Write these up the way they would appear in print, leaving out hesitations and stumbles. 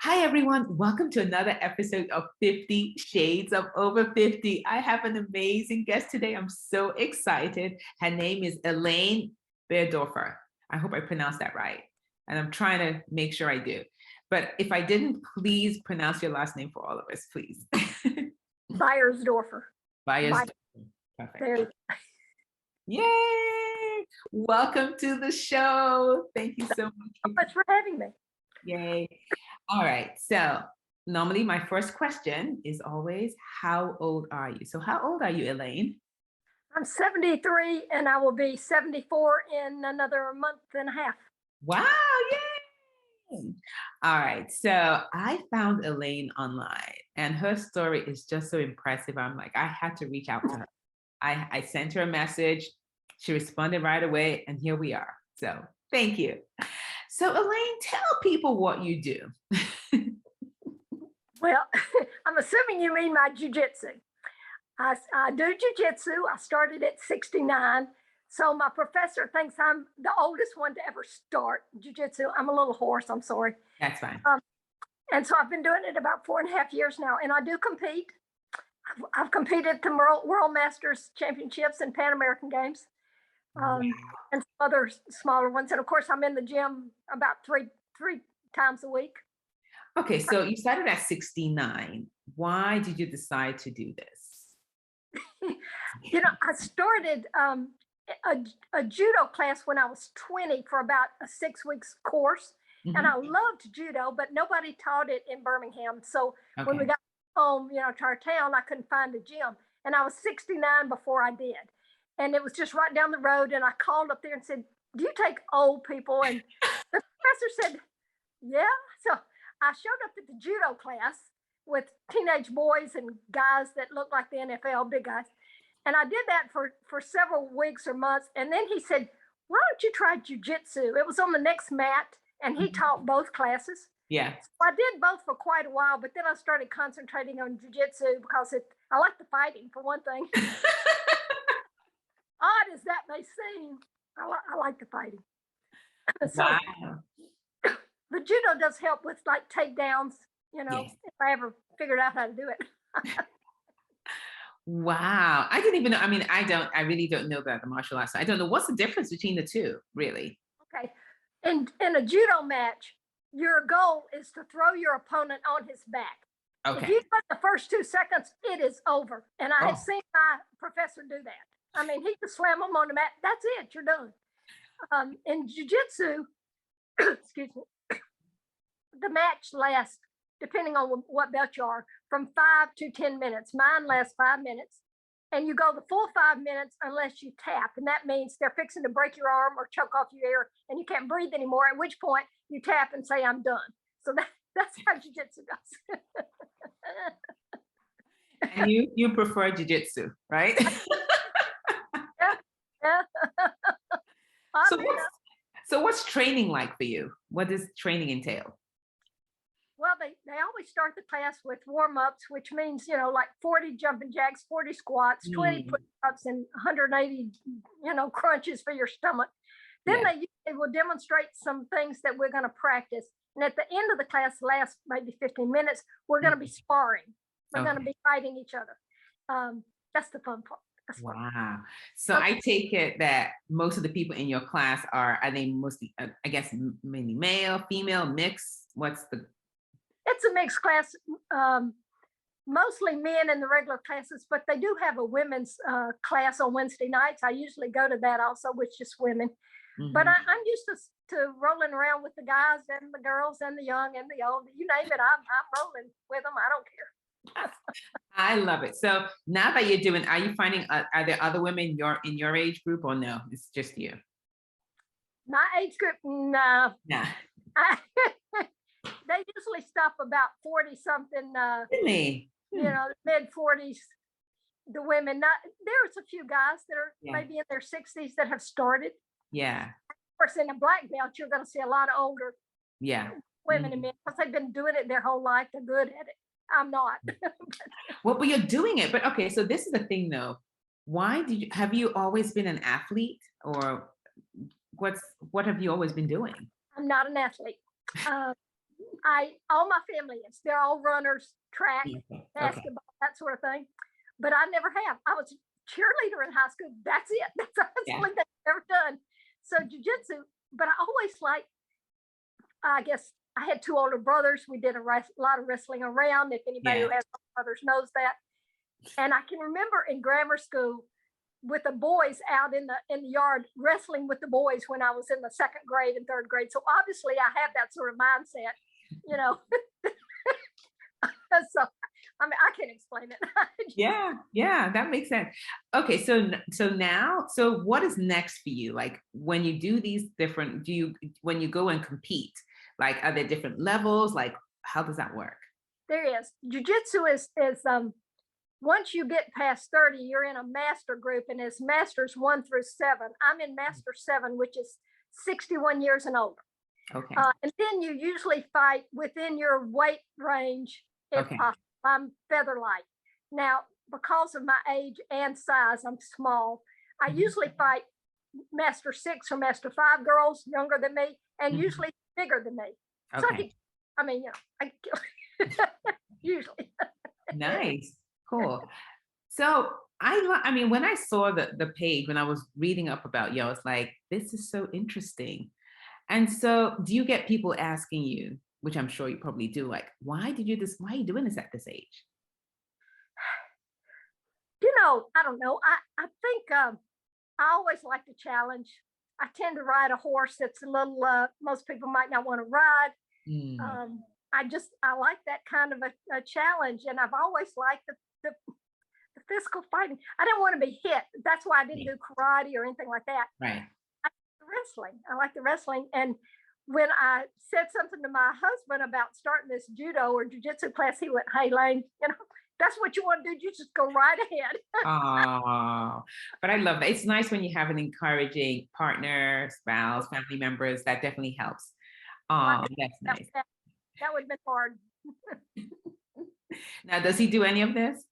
Hi, everyone. Welcome to another episode of 50 Shades of Over 50. I have an amazing guest today. I'm so excited. Her name is Elaine Beiersdoerfer. I hope I pronounced that right. And I'm trying to make sure I do. But if I didn't, please pronounce your last name for all of us, please. Beiersdoerfer. Beiersdoerfer. Perfect. Yay! Welcome to the show. Thank you so much for having me. Yay. All right. So normally my first question is always, how old are you? So how old are you, Elaine? I'm 73 and I will be 74 in another month and a half. Wow. Yay. All right. So I found Elaine online and her story is just so impressive. I'm like, I had to reach out to her. I sent her a message. She responded right away. And here we are. So thank you. So Elaine, tell people what you do. Well, I'm assuming you mean my jiu-jitsu. I do jiu-jitsu. I started at 69. So my professor thinks I'm the oldest one to ever start jiu-jitsu. I'm a little hoarse, I'm sorry. That's fine. And so I've been doing it about 4.5 years now, and I do compete. I've competed at the World Masters Championships and Pan American Games. And some other smaller ones. And of course, I'm in the gym about three times a week. Okay, so you started at 69. Why did you decide to do this? I started a judo class when I was 20 for about a 6 weeks course. Mm-hmm. And I loved judo, but nobody taught it in Birmingham. So when we got home, to our town, I couldn't find a gym. And I was 69 before I did. And it was just right down the road. And I called up there and said, do you take old people? And the professor said, yeah. So I showed up at the judo class with teenage boys and guys that looked like the NFL, big guys. And I did that for several weeks or months. And then he said, why don't you try jiu-jitsu? It was on the next mat, and he taught both classes. Yeah. So I did both for quite a while, but then I started concentrating on jiu-jitsu because I like the fighting, for one thing. Odd as that may seem, I like the fighting. So, wow. The judo does help with like takedowns, yes. If I ever figured out how to do it. Wow. I didn't even know. I really don't know about the martial arts. I don't know. What's the difference between the two, really? Okay. In a judo match, your goal is to throw your opponent on his back. Okay. If you put the first 2 seconds, it is over. And I had seen my professor do that. He could slam them on the mat. That's it. You're done. In jiu-jitsu, excuse me, the match lasts, depending on what belt you are, from 5 to 10 minutes. Mine lasts 5 minutes. And you go the full 5 minutes unless you tap. And that means they're fixing to break your arm or choke off your air and you can't breathe anymore, at which point you tap and say, I'm done. So that's how jiu-jitsu goes. And you prefer jiu-jitsu, right? Yeah. So what's training like for you? What does training entail? Well, they always start the class with warm-ups, which means, like 40 jumping jacks, 40 squats, 20 push-ups, and 180, crunches for your stomach. Then they will demonstrate some things that we're going to practice. And at the end of the class, last maybe 15 minutes, we're going to be sparring. We're going to be fighting each other. That's the fun part. Wow. So I take it that most of the people in your class are they mostly, I guess, mainly male, female, mix? It's a mixed class, mostly men in the regular classes, but they do have a women's class on Wednesday nights. I usually go to that also with just women. Mm-hmm. But I'm used to rolling around with the guys and the girls and the young and the old. You name it, I'm rolling with them. I don't care. I love it. So now that are you finding, are there other women in your age group or no? It's just you? My age group, no. Nah. They usually stop about 40 something. Really? Mid 40s. The women. There's a few guys that are maybe in their 60s that have started. Yeah. Of course, in a black belt, you're going to see a lot of older women and men because they've been doing it their whole life. They're good at it. I'm not. Well, but you're doing it. But okay, so this is the thing though. Why have you always been an athlete, or what have you always been doing? I'm not an athlete. All my family is. They're all runners, track, Okay. Okay. basketball, that sort of thing. But I never have. I was a cheerleader in high school. That's it. That's the Yeah. only thing I've ever done. So jujitsu, but I always like, I guess I had two older brothers. We did a lot of wrestling around. If anybody Yeah. who has brothers knows that. And I can remember in grammar school with the boys out in the yard wrestling with the boys when I was in the second grade and third grade. So obviously I have that sort of mindset, you know. So I mean I can't explain it. Yeah, that makes sense. Okay, so now, so what is next for you? Like when you do these different, when you go and compete, like are there different levels? Like how does that work? There is. Jiu-jitsu is once you get past 30, you're in a master group, and it's masters 1 through 7. I'm in master 7, which is 61 years and older. Okay. And then you usually fight within your weight range if Okay. possible. I'm feather light. Now, because of my age and size, I'm small. I usually fight master 6 or master 5 girls younger than me, and usually bigger than me. So Okay. I mean, usually. Nice. Cool. So I mean, when I saw the page, when I was reading up about you, I was like, this is so interesting. And so do you get people asking you, which I'm sure you probably do, like, why are you doing this at this age? I don't know. I think I always like to challenge. I tend to ride a horse that's a little, most people might not want to ride. Mm, I like that kind of a challenge. And I've always liked the physical fighting. I didn't want to be hit. That's why I didn't do karate or anything like that. right. Wrestling. I like the wrestling. And when I said something to my husband about starting this judo or jiu-jitsu class, he went, "Hey, Lane, that's what you want to do. You just go right ahead." Oh, but I love that. It's nice when you have an encouraging partner, spouse, family members. That definitely helps. Oh, that's nice. That would have been hard. Now, does he do any of this?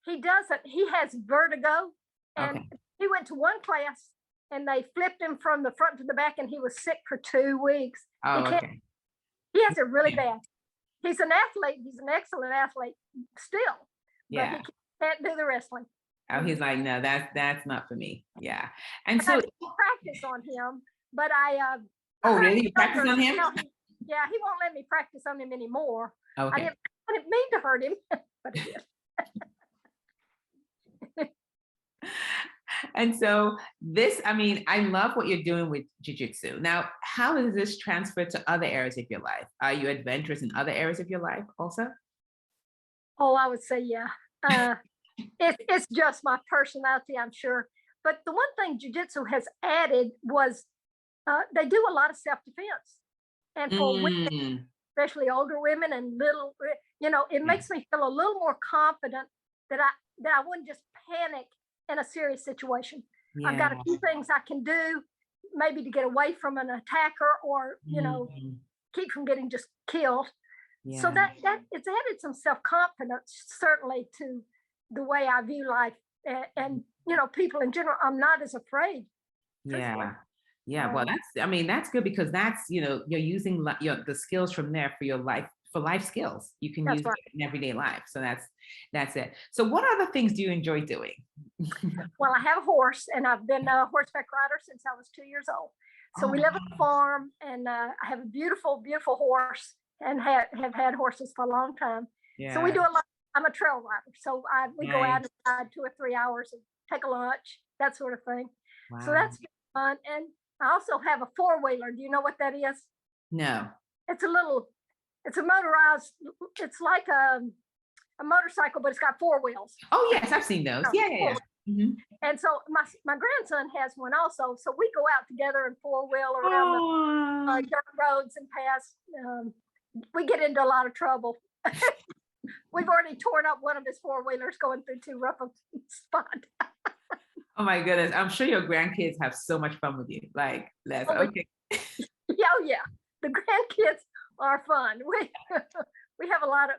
He doesn't. He has vertigo, and Okay. he went to one class, and they flipped him from the front to the back, and he was sick for 2 weeks. Oh, He can't. okay. He has it really Yeah. bad. He's an athlete. He's an excellent athlete still, but Yeah. he can't do the wrestling. Oh, he's like, no, that's not for me. Yeah. And so, I practice on him, but I oh, heard really? You practice on him? yeah, he won't let me practice on him anymore. I Okay. didn't mean to hurt him, but he did. And so I mean, I love what you're doing with jiu-jitsu. Now, how does this transfer to other areas of your life? Are you adventurous in other areas of your life also? Oh, I would say yeah. It's just my personality, I'm sure. But the one thing jiu-jitsu has added was they do a lot of self-defense, and for women, Mm, especially older women and little, it yeah. makes me feel a little more confident that I wouldn't just panic in a serious situation. I've got a Yeah. few things I can do, maybe to get away from an attacker, or Mhm. keep from getting just killed. So Yeah. that it's added some self-confidence certainly to the way I view life, and people in general. I'm not as afraid, truthfully. Yeah. Yeah. Uh, Well, I mean, that's good because you're using the skills from there for your life, for life skills. You can that's use right. it in everyday life. So that's it. So what other things do you enjoy doing? Well, I have a horse, and I've been a horseback rider since I was 2 years old. So Oh, we live on a nice. farm, and I have a beautiful, beautiful horse, and have had horses for a long time. So we Yeah. do a lot. I'm a trail rider, so we go out Nice. and ride 2 or 3 hours and take a lunch, that sort of thing. So Wow. that's fun. And I also have a four-wheeler. Do you know what that is? No. It's it's a motorized. It's like a motorcycle, but it's got 4 wheels. Oh, yes, I've seen those. Yeah, yeah, yeah. Mhm. And so my grandson has one also. So we go out together and four-wheel around the Oh, dirt roads and past. We get into a lot of trouble. We've already torn up one of his four-wheelers going through too rough a spot. oh my goodness. I'm sure your grandkids have so much fun with you. Like, that's Oh, okay. yeah. The grandkids are fun. We have a lot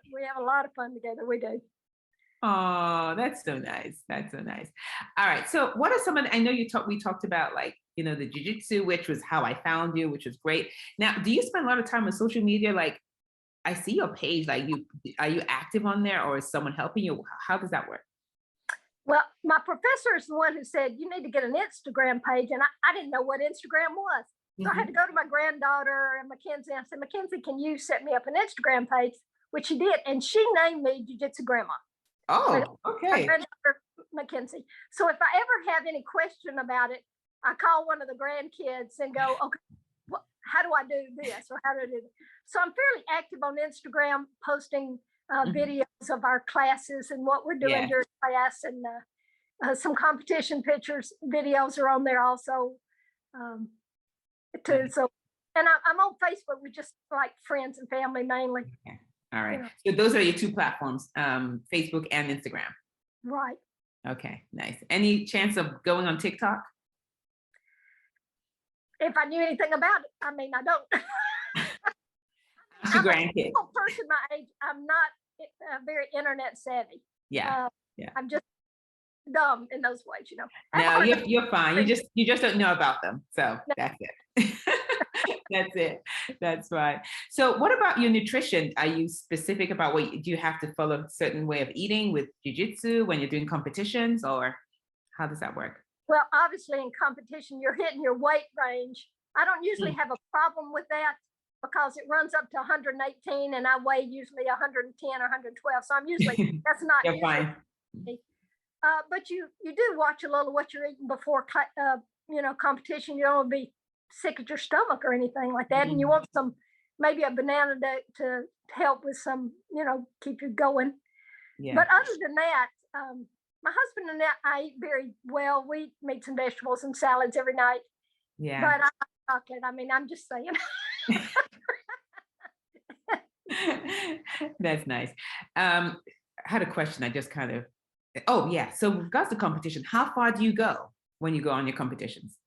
of fun together. We do. Oh, that's so nice. That's so nice. All right. So what are some of I know we talked about like, the jujitsu, which was how I found you, which was great. Now, do you spend a lot of time on social media, like I see your page. Like, are you active on there, or is someone helping you? How does that work? Well, my professor is the one who said you need to get an Instagram page, and I didn't know what Instagram was. So I had to go to my granddaughter and Mackenzie. I said, Mackenzie, can you set me up an Instagram page? Which she did, and she named me Jiu-Jitsu Grandma. Oh, My okay. granddaughter Mackenzie. So if I ever have any question about it, I call one of the grandkids and go, okay, how do I do this, or how do I do this? So I'm fairly active on Instagram, posting videos of our classes and what we're doing during class, and some competition pictures, videos are on there also. Too. So, and I'm on Facebook with just like friends and family mainly. Okay. All right. So those are your two platforms, Facebook and Instagram. Right. Okay, nice. Any chance of going on TikTok? If I knew anything about it, I mean, I don't. I'm a grandkid. Person my age, I'm not very internet savvy. Yeah. I'm just dumb in those ways, you know. No, you're fine. You just don't know about them. So that's it. That's it. That's right. So what about your nutrition? Are you specific about do you have to follow a certain way of eating with jiu-jitsu when you're doing competitions, or how does that work? Well, obviously in competition, you're hitting your weight range. I don't usually have a problem with that because it runs up to 118 and I weigh usually 110 or 112. So I'm usually, that's not You're fine. But you do watch a little what you're eating before, competition. You don't want to be sick at your stomach or anything like that. And you want maybe a banana to help with some, keep you going. Yeah. But other than that, my husband and I eat very well. We eat meats and vegetables and salads every night. Yeah. But I like chocolate. I mean, I'm just saying. That's nice. I had a question. I just kind of, oh yeah. So with regards to competition, how far do you go when you go on your competitions?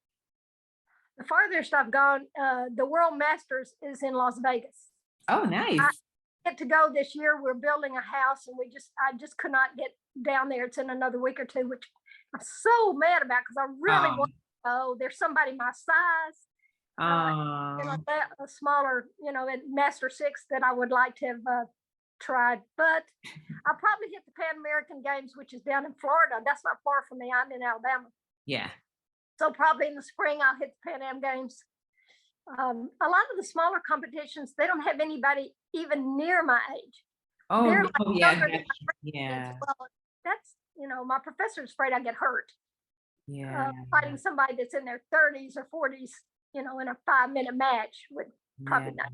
The farthest I've gone, the World Masters is in Las Vegas. Oh, nice. I get to go this year. We're building a house, and I just could not get down there. It's in another week or two, which I'm so mad about because I really want to go. There's somebody my size, a smaller, at Master 6 that I would like to have tried. But I'll probably hit the Pan American Games, which is down in Florida. That's not far from me. I'm in Alabama. Yeah. So probably in the spring, I'll hit the Pan Am Games. A lot of the smaller competitions, they don't have anybody even near my age. Oh, like yeah. Well, that's, my professor's afraid I get hurt. Yeah. Fighting somebody that's in their 30s or 40s, in a 5-minute match would probably not.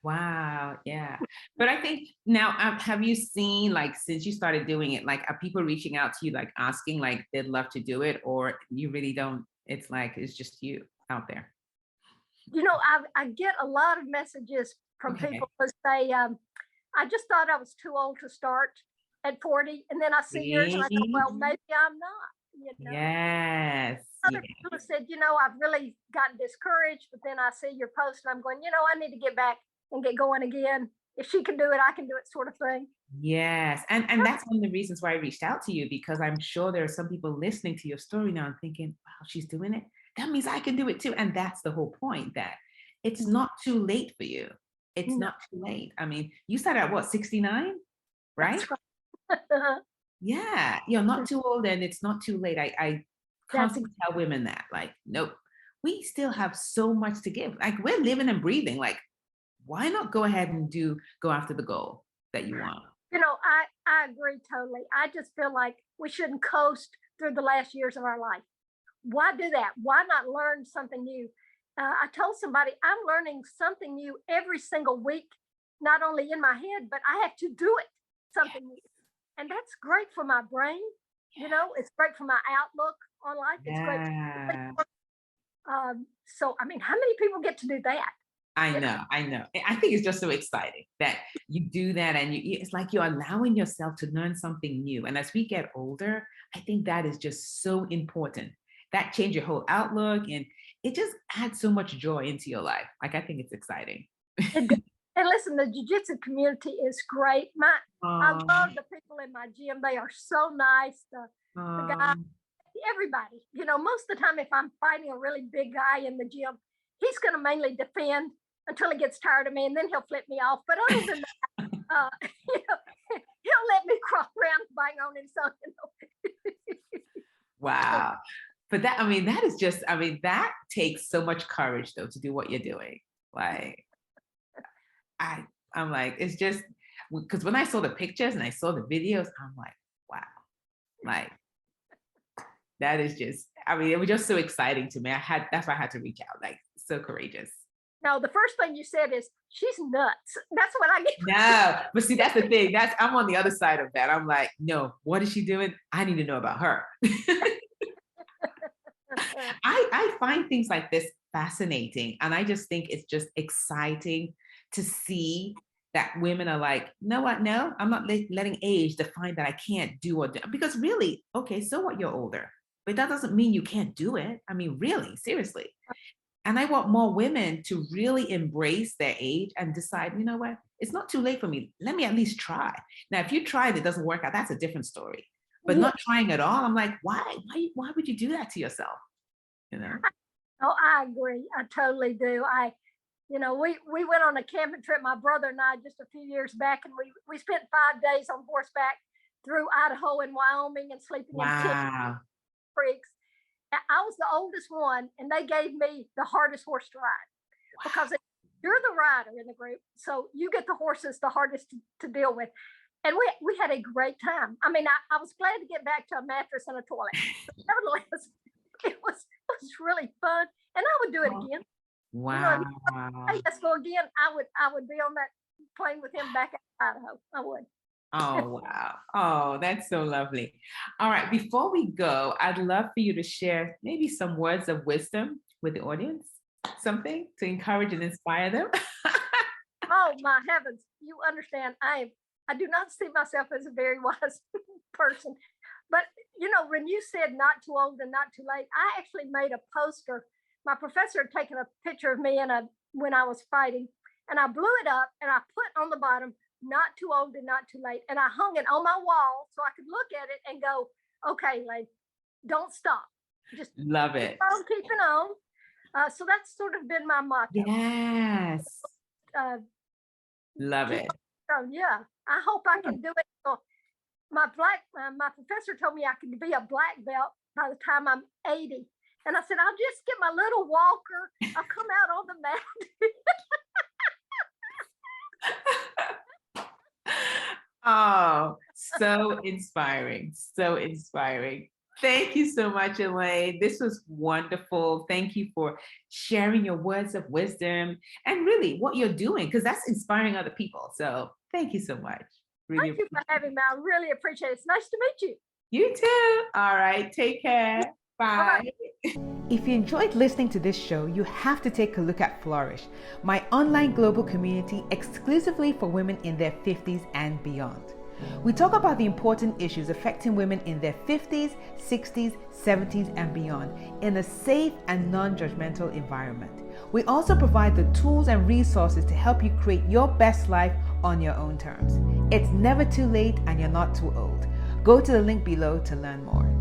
Wow. Yeah. But I think now, have you seen, like, since you started doing it, like, are people reaching out to you, like asking, like, they'd love to do it, or you really don't, it's like, it's just you out there? I get a lot of messages from people who say, I just thought I was too old to start at 40. And then I see yours and I go, well, maybe I'm not, Yes. Other people said, I've really gotten discouraged, but then I see your post and I'm going, I need to get back and get going again. If she can do it, I can do it, sort of thing. Yes. And that's one of the reasons why I reached out to you, because I'm sure there are some people listening to your story now and thinking, wow, she's doing it. That means I can do it too. And that's the whole point, that it's not too late for you. It's not too late. I mean, you started at what, 69, right? Yeah. You're not too old and it's not too late. I constantly tell women that, like, nope, we still have so much to give. Like, we're living and breathing. Like, why not go ahead and go after the goal that you want? I agree totally. I just feel like we shouldn't coast through the last years of our life. Why do that? Why not learn something new? I told somebody I'm learning something new every single week, not only in my head, but I have to do it, something new. And that's great for my brain. It's great for my outlook on life. It's great. So, I mean, how many people get to do that? I know. I think it's just so exciting that you do that, and it's like you're allowing yourself to learn something new. And as we get older, I think that is just so important. That changes your whole outlook, and it just adds so much joy into your life. Like, I think it's exciting. And listen, the jiu-jitsu community is great. I love the people in my gym. They are so nice. The guy, everybody. Most of the time, if I'm fighting a really big guy in the gym, he's going to mainly defend. until he gets tired of me, and then he'll flip me off. But other than that, you know, he'll let me crawl around and bang on his own. Wow. But that, I mean, that is just, I mean, that takes so much courage though to do what you're doing. Like, I'm like, it's just because when I saw the pictures and I saw the videos, I'm like, wow, like that is just, I mean, it was just so exciting to me. That's why I had to reach out. Like, so courageous. No, the first thing you said is she's nuts. That's what I get. No, but see, that's the thing. I'm on the other side of that. I'm like, no, what is she doing? I need to know about her. I find things like this fascinating, and I just think it's just exciting to see that women are like, you know what? No, I'm not letting age define that I can't do or do. Because really, okay, so what? You're older, but that doesn't mean you can't do it. I mean, really, seriously. And I want more women to really embrace their age and decide, you know what? It's not too late for me. Let me at least try. Now, if you try and it doesn't work out, that's a different story. But not trying at all, I'm like, why would you do that to yourself? You know? Oh, I agree. I totally do. We went on a camping trip, my brother and I, just a few years back, and we spent 5 days on horseback through Idaho and Wyoming and sleeping in Wow. creeks. I was the oldest one, and they gave me the hardest horse to ride because you're the rider in the group, so you get the horses the hardest to deal with. And we had a great time. I mean, I was glad to get back to a mattress and a toilet. But nevertheless, it was really fun, and I would do it again. Wow. Hey, let's go again. I would be on that plane with him back in Idaho. I would. Oh, wow. Oh, that's so lovely. All right. Before we go, I'd love for you to share maybe some words of wisdom with the audience, something to encourage and inspire them. Oh, my heavens. You understand, I do not see myself as a very wise person. But, when you said not too old and not too late, I actually made a poster. My professor had taken a picture of me when I was fighting, and I blew it up and I put on the bottom, not too old and not too late. And I hung it on my wall so I could look at it and go, okay, Elaine, don't stop. Just love it. Keeping on. So that's sort of been my motto. Yes. Love it. Yeah, I hope I can do it. So my professor told me I could be a black belt by the time I'm 80. And I said, I'll just get my little walker. I'll come out on the mat. Oh, so inspiring. So inspiring. Thank you so much, Elaine. This was wonderful. Thank you for sharing your words of wisdom and really what you're doing, because that's inspiring other people. So thank you so much. Really Thank you for having me. I really appreciate it. It's nice to meet you. You too. All right. Take care. Bye. If you enjoyed listening to this show, you have to take a look at Flourish, my online global community exclusively for women in their 50s and beyond. We talk about the important issues affecting women in their 50s, 60s, 70s, and beyond in a safe and non-judgmental environment. We also provide the tools and resources to help you create your best life on your own terms. It's never too late and you're not too old. Go to the link below to learn more.